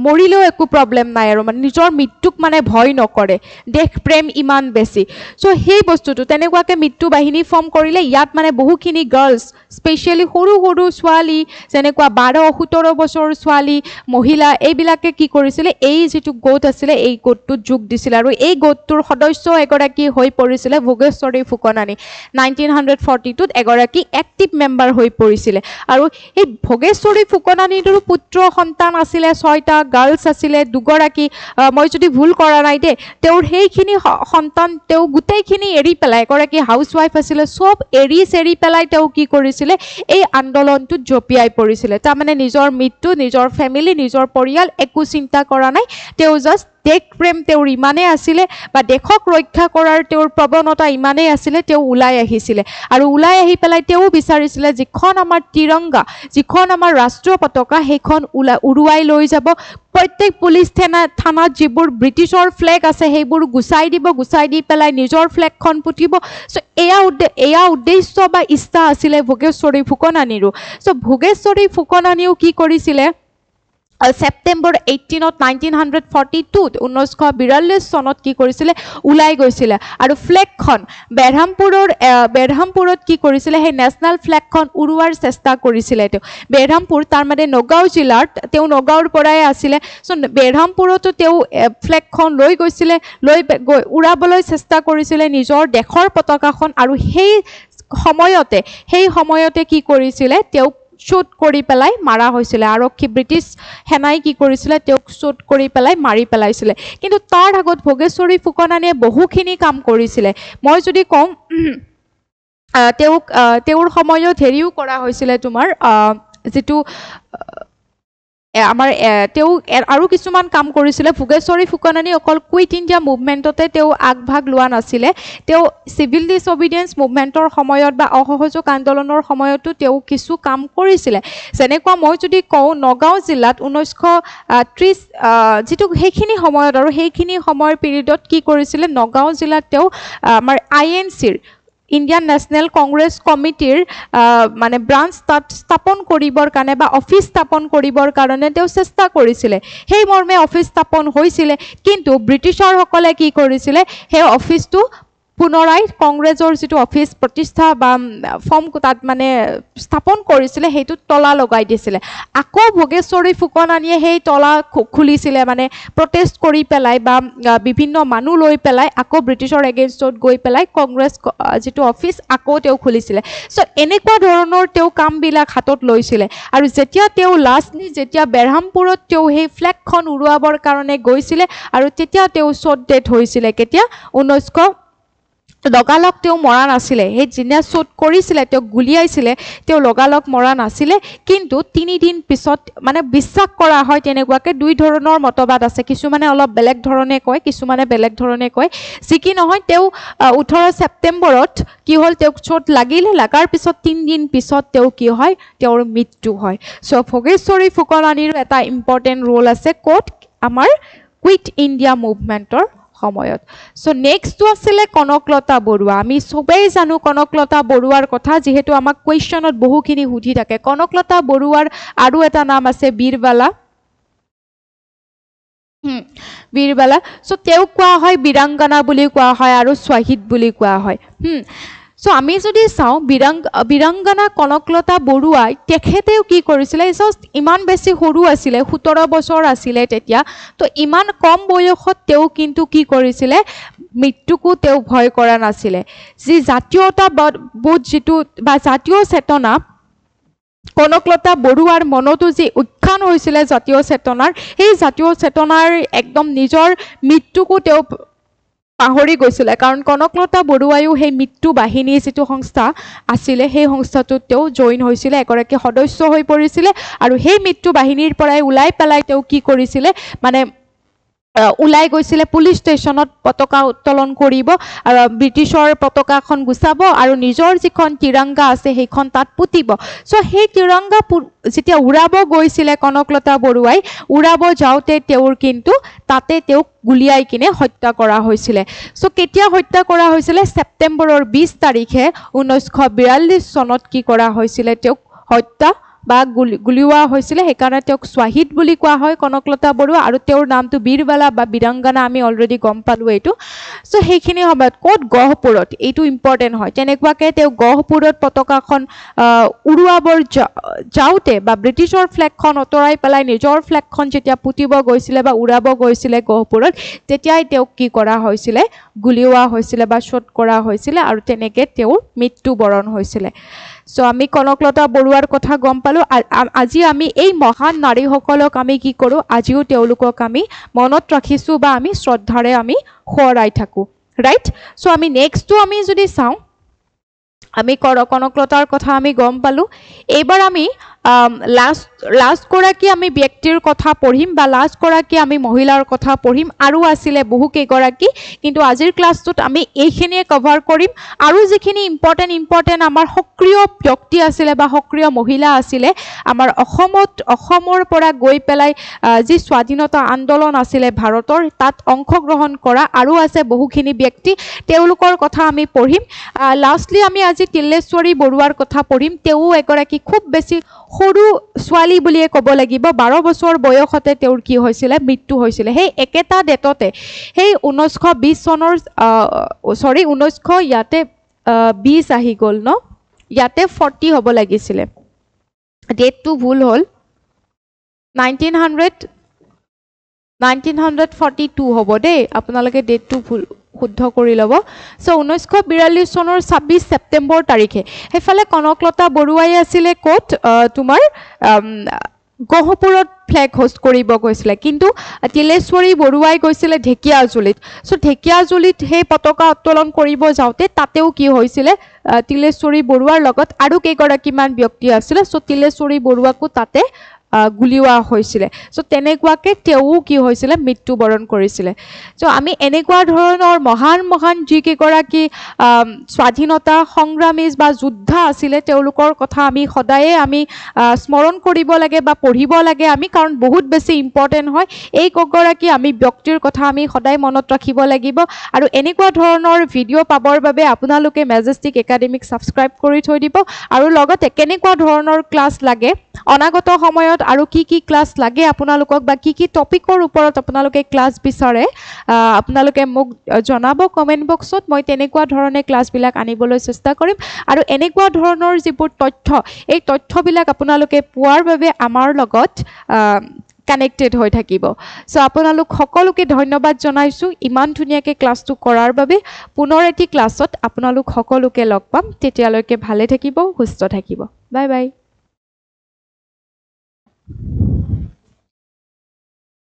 মৰিলেও একো প্ৰব্লেম নাই, আৰু মানে নিজৰ মৃত্যুক মানে ভয় নকৰে, দেশ প্ৰেম ইমান বেছি। চ' সেই বস্তুটো তেনেকুৱাকৈ মৃত্যু বাহিনী ফৰ্ম কৰিলে। ইয়াত মানে বহুখিনি গাৰ্লছ, স্পেচিয়েলি সৰু সৰু ছোৱালী, যেনেকুৱা 12-17 বছৰ ছোৱালী, মহিলা, এইবিলাকে কি কৰিছিলে, এই যিটো গোট আছিলে এই গোটটোত যোগ দিছিলে। আৰু এই গোটটোৰ সদস্য এগৰাকী হৈ পৰিছিলে ভোগেশ্বৰী ফুকনানী। 1942ত এগৰাকী এক্টিভ মেম্বাৰ হৈ পৰিছিলে। আৰু এই ভোগেশ্বৰী ফুকনানীৰো পুত্ৰ সন্তান আছিলে 6টা, গাৰ্লছ আছিলে 2গৰাকী, মই যদি ভুল কৰা নাই দেই। তেওঁৰ সেইখিনি সন্তান তেওঁ গোটেইখিনি এৰি পেলাই, এগৰাকী হাউচৱাইফ আছিলে, চব এৰি পেলাই তেওঁ কি কৰিছিলে, এই আন্দোলনটোত জঁপিয়াই পৰিছিলে। তাৰমানে নিজৰ মৃত্যু, নিজৰ ফেমিলি, নিজৰ পৰিয়াল একো চিন্তা কৰা নাই, তেওঁ জাষ্ট দেশ প্ৰেম তেওঁৰ ইমানেই আছিলে বা দেশক ৰক্ষা কৰাৰ তেওঁৰ প্ৰৱণতা ইমানেই আছিলে, তেওঁ ওলাই আহিছিলে। আৰু ওলাই আহি পেলাই তেওঁ বিচাৰিছিলে যিখন আমাৰ তিৰংগা, যিখন আমাৰ ৰাষ্ট্ৰীয় পতাকা, সেইখন উৰুৱাই লৈ যাব। প্ৰত্যেক পুলিচ থানাত যিবোৰ ব্ৰিটিছৰ ফ্লেগ আছে সেইবোৰ গুচাই দিব, গুচাই দি পেলাই নিজৰ ফ্লেগখন পুতিব। চ' এয়া উদ্দেশ্য বা ইচ্ছা আছিলে ভোগেশ্বৰী ফুকনানীৰো। চ' ভোগেশ্বৰী ফুকনানীও কি কৰিছিলে, ছেপ্টেম্বৰ 18ত 1942ত 1942 চনত কি কৰিছিলে, ওলাই গৈছিলে। আৰু ফ্লেগখন বেৰহামপুৰত কি কৰিছিলে, সেই নেশ্যনেল ফ্লেগখন উৰুৱাৰ চেষ্টা কৰিছিলে তেওঁ। বেৰহামপুৰ তাৰমানে নগাঁও জিলাত, তেওঁ নগাঁৱৰ পৰাই আছিলে। চ' বেৰহামপুৰতো তেওঁ ফ্লেগখন লৈ গৈছিলে, উৰাবলৈ চেষ্টা কৰিছিলে নিজৰ দেশৰ পতাকাখন। আৰু সেই সময়তে কি কৰিছিলে, তেওঁক শ্বুট কৰি পেলাই মাৰা হৈছিলে। আৰক্ষী ব্ৰিটিছ সেনাই কি কৰিছিলে, তেওঁক শ্বুট কৰি পেলাই মাৰি পেলাইছিলে। কিন্তু তাৰ আগত ভোগেশ্বৰী ফুকনানীয়ে বহুখিনি কাম কৰিছিলে। মই যদি কওঁ, তেওঁৰ সময়ত হেৰিও কৰা হৈছিলে, তোমাৰ যিটো আমাৰ তেওঁ আৰু কিছুমান কাম কৰিছিলে। ভোগেশ্বৰী ফুকনানী অকল কুইট ইণ্ডিয়া মুভমেণ্টতে তেওঁ আগভাগ লোৱা নাছিলে, তেওঁ চিভিল ডিছঅবিডিয়েঞ্চ মুভমেণ্টৰ সময়ত বা অসহযোগ আন্দোলনৰ সময়তো তেওঁ কিছু কাম কৰিছিলে। যেনেকুৱা মই যদি কওঁ, নগাঁও জিলাত 1930 যিটো সেইখিনি সময়ত আৰু সেইখিনি সময়ৰ পিৰিয়ডত কি কৰিছিলে, নগাঁও জিলাত তেওঁ আমাৰ INCৰ ইণ্ডিয়ান নেশ্যনেল কংগ্ৰেছ কমিটিৰ মানে ব্ৰাঞ্চ তাত স্থাপন কৰিবৰ কাৰণে বা অফিচ স্থাপন কৰিবৰ কাৰণে তেওঁ চেষ্টা কৰিছিলে। সেই মৰ্মে অফিচ স্থাপন হৈছিলে, কিন্তু ব্ৰিটিছাৰসকলে কি কৰিছিলে, সেই অফিচটো পুনৰাই কংগ্ৰেছৰ যিটো অফিচ প্ৰতিষ্ঠা বা ফৰ্ম তাত মানে স্থাপন কৰিছিলে সেইটো তলা লগাই দিছিলে আকৌ ভোগেশ্বৰী ফুকনানীয়ে সেই তলা খুলিছিলে মানে প্ৰটেষ্ট কৰি পেলাই বা বিভিন্ন মানুহ লৈ পেলাই আকৌ ব্ৰিটিছৰ এগেইনষ্টত গৈ পেলাই কংগ্ৰেছ যিটো অফিচ আকৌ তেওঁ খুলিছিলে সো এনেকুৱা ধৰণৰ তেওঁ কামবিলাক হাতত লৈছিলে আৰু যেতিয়া তেওঁ লাষ্টলি যেতিয়া বেৰহামপুৰত তেওঁ সেই ফ্লেগখন উৰুৱাবৰ কাৰণে গৈছিলে আৰু তেতিয়া তেওঁ শ্বট ডেথ হৈছিলে কেতিয়া 1900 লগালগ তেওঁ মৰা নাছিলে সেই যিনা শ্বট কৰিছিলে তেওঁ গুলিয়াইছিলে তেওঁ লগালগ মৰা নাছিলে কিন্তু 3 দিন পিছত মানে বিশ্বাস কৰা হয় তেনেকুৱাকে দুই ধৰণৰ মতবাদ আছে কিছুমানে অলপ বেলেগ ধৰণে কয় কিছুমানে বেলেগ ধৰণে কয় যিকি নহয় তেওঁ 18 ছেপ্টেম্বৰত কি হ'ল তেওঁ শ্বট লাগিলে লাগাৰ পিছত 3 দিন পিছত তেওঁ কি হয় তেওঁৰ মৃত্যু হয় সো ভোগেশ্বৰী ফুকনানীৰ এটা ইম্পৰ্টেন্ট ৰোল আছে কোট আমাৰ কুইট ইণ্ডিয়া মুভমেন্টৰ সময়ত সো নেক্সটটো আছিলে কনকলতা বৰুৱা আমি সবেই জানো কনকলতা বৰুৱাৰ কথা যেহেতু আমাক কোৱেশ্চনত বহুখিনি সুধি থাকে কনকলতা বৰুৱাৰ আৰু এটা নাম আছে বীৰবালা সো তেওঁ কোৱা হয় বিৰাংগনা বুলি কোৱা হয় আৰু শ্বহীদ বুলি কোৱা হয় সো আমি যদি চাওঁ বিৰাংগনা কনকলতা বৰুৱাই তেখেতেও কি কৰিছিলে জাস্ট ইমান বেছি সৰু আছিলে 17 বছৰ আছিলে তেতিয়া তো ইমান কম বয়সত তেওঁ কিন্তু কি কৰিছিলে মৃত্যুকো তেওঁ ভয় কৰা নাছিলে যি জাতীয়তা বোধ যিটো বা জাতীয় চেতনা কনকলতা বৰুৱাৰ মনতো যি উত্থান হৈছিলে জাতীয় চেতনাৰ সেই জাতীয় চেতনাৰ একদম নিজৰ মৃত্যুকো তেওঁ পাহৰি গৈছিলে কাৰণ কনকলতা বৰুৱায়ো সেই মৃত্যু বাহিনী যিটো সংস্থা আছিলে সেই সংস্থাটোত তেওঁ জইন হৈছিলে এগৰাকী সদস্য হৈ পৰিছিলে আৰু সেই মৃত্যু বাহিনীৰ পৰাই ওলাই পেলাই তেওঁ কি কৰিছিলে মানে ওলাই গৈছিলে পুলিশ ষ্টেচনত পতাকা উত্তোলন কৰিব আৰু ব্ৰিটিছৰ পতাকাখন গুচাব আৰু নিজৰ যিখন তিৰংগা আছে সেইখন তাত পুতিব সো সেই তিৰংগা যেতিয়া উৰাব গৈছিলে কনকলতা বৰুৱাই উৰাব যাওঁতে তেওঁৰ কিন্তু তাতে তেওঁক গুলিয়াই কিনে হত্যা কৰা হৈছিলে সো কেতিয়া হত্যা কৰা হৈছিলে ছেপ্টেম্বৰৰ 20 তাৰিখে 1942 চনত কি কৰা হৈছিলে তেওঁক হত্যা বা গুলিওৱা হৈছিলে সেইকাৰণে তেওঁক শ্বহীদ বুলি কোৱা হয় কনকলতা বৰুৱা আৰু তেওঁৰ নামটো বীৰবালা বা বিৰাংগনা আমি অলৰেডি গম পালো এইটো সো সেইখিনি সময়ত কোট গহপুৰত এইটো ইম্পৰ্টেন্ট হয় তেনেকুৱাকে তেওঁ গহপুৰত পতাকাখন উৰুৱাবৰ যাওঁতে বা ব্ৰিটিছৰ ফ্লেগখন অতৰাই পেলাই নিজৰ ফ্লেগখন যেতিয়া পুতিব গৈছিলে বা উৰাব গৈছিলে গহপুৰত তেতিয়াই তেওঁক কি কৰা হৈছিলে গুলিওৱা হৈছিলে বা শ্বট কৰা হৈছিলে আৰু তেনেকে তেওঁৰ মৃত্যুবৰণ হৈছিলে সো আমি কনকলতা বৰুৱাৰ কথা গম পালো আজি আমি এই মহান নাৰীসকলক আমি কি কৰো আজিও তেওঁলোকক আমি মনত ৰাখিছো বা আমি শ্ৰদ্ধাৰে আমি সোঁৱৰাই থাকো ৰাইট সো আমি নেক্সটটো আমি যদি চাওঁ আমি কনকলতাৰ কথা আমি গম পালো এইবাৰ আমি লাষ্ট গৰাকী আমি ব্যক্তিৰ কথা পঢ়িম বা লাষ্ট গৰাকী আমি মহিলাৰ কথা পঢ়িম আৰু আছিলে বহু কেইগৰাকী কিন্তু আজিৰ ক্লাছটোত আমি এইখিনিয়ে কভাৰ কৰিম আৰু যিখিনি ইম্পৰ্টেন্ট আমাৰ সক্ৰিয় ব্যক্তি আছিলে বা সক্ৰিয় মহিলা আছিলে আমাৰ অসমৰ পৰা গৈ পেলাই যি স্বাধীনতা আন্দোলন আছিলে ভাৰতৰ তাত অংশগ্ৰহণ কৰা আৰু আছে বহুখিনি ব্যক্তি তেওঁলোকৰ কথা আমি পঢ়িম লাষ্টলি আমি আজি তিল্লেশ্বৰী বৰুৱাৰ কথা পঢ়িম তেওঁ এগৰাকী খুব বেছি সৰু ছোৱালী বুলিয়ে ক'ব লাগিব 12 বছৰ বয়সতে তেওঁৰ কি হৈছিলে মৃত্যু হৈছিলে সেই একেটা ডেটতে সেই 1920 চনৰ 1900 ইয়াতে 20 আহি গ'ল ন ইয়াতে 40 হ'ব লাগিছিলে ডেটটো ভুল হ'ল 1942 হ'ব দেই আপোনালোকে ডেটটো ভুল শুদ্ধ কৰি ল'ব সো 1942 চনৰ 26 ছেপ্টেম্বৰ তাৰিখে হেফালে কনকলতা বৰুৱাই আছিলে কোট তোমাৰ গহপুৰত ফ্লেগ হোষ্ট কৰিব গৈছিলে কিন্তু তিল্লেশ্বৰী বৰুৱাই গৈছিলে ঢেকিয়াজুলিত সো ঢেকিয়াজুলিত সেই পতাকা উত্তোলন কৰিব যাওঁতে তাতেও কি হৈছিলে তিল্লেশ্বৰী বৰুৱাৰ লগত আৰু কেইগৰাকীমান ব্যক্তি আছিলে সো তিল্লেশ্বৰী বৰুৱাকো তাতে গুলিওৱা হৈছিলে সো তেনেকুৱাকে তেওঁ কি হৈছিলে মৃত্যুবৰণ কৰিছিলে সো আমি এনেকুৱা ধৰণৰ মহান যিকেইগৰাকী স্বাধীনতা সংগ্ৰামী বা যোদ্ধা আছিলে তেওঁলোকৰ কথা আমি সদায়ে আমি স্মৰণ কৰিব লাগে বা পঢ়িব লাগে আমি কাৰণ বহুত বেছি ইম্পৰ্টেন্ট হয় এই গৰাকী আমি ব্যক্তিৰ কথা আমি সদায় মনত ৰাখিব লাগিব আৰু এনেকুৱা ধৰণৰ ভিডিঅ' পাবৰ বাবে আপোনালোকে মেজেষ্টিক একাডেমিক সাবস্ক্ৰাইব কৰি থৈ দিব আৰু লগতে কেনেকুৱা ধৰণৰ ক্লাছ লাগে অনাগত সময়ত ভৱিষ্যতত আৰু কি ক্লাছ লাগে আপোনালোকক বা কি টপিকৰ ওপৰত আপোনালোকে ক্লাছ বিচাৰে আপোনালোকে মোক জনাব কমেণ্ট বক্সত মই তেনেকুৱা ধৰণে ক্লাছবিলাক আনিবলৈ চেষ্টা কৰিম আৰু এনেকুৱা ধৰণৰ যিবোৰ তথ্য এই তথ্যবিলাক আপোনালোকে পোৱাৰ বাবে আমাৰ লগত কানেক্টেড হৈ থাকিব সো আপোনালোক সকলোকে ধন্যবাদ জনাইছো ইমান ধুনীয়াকৈ ক্লাছটো কৰাৰ বাবে পুনৰ এটি ক্লাছত আপোনালোক সকলোকে লগ পাম তেতিয়ালৈকে ভালে থাকিব সুস্থ থাকিব বাই বাই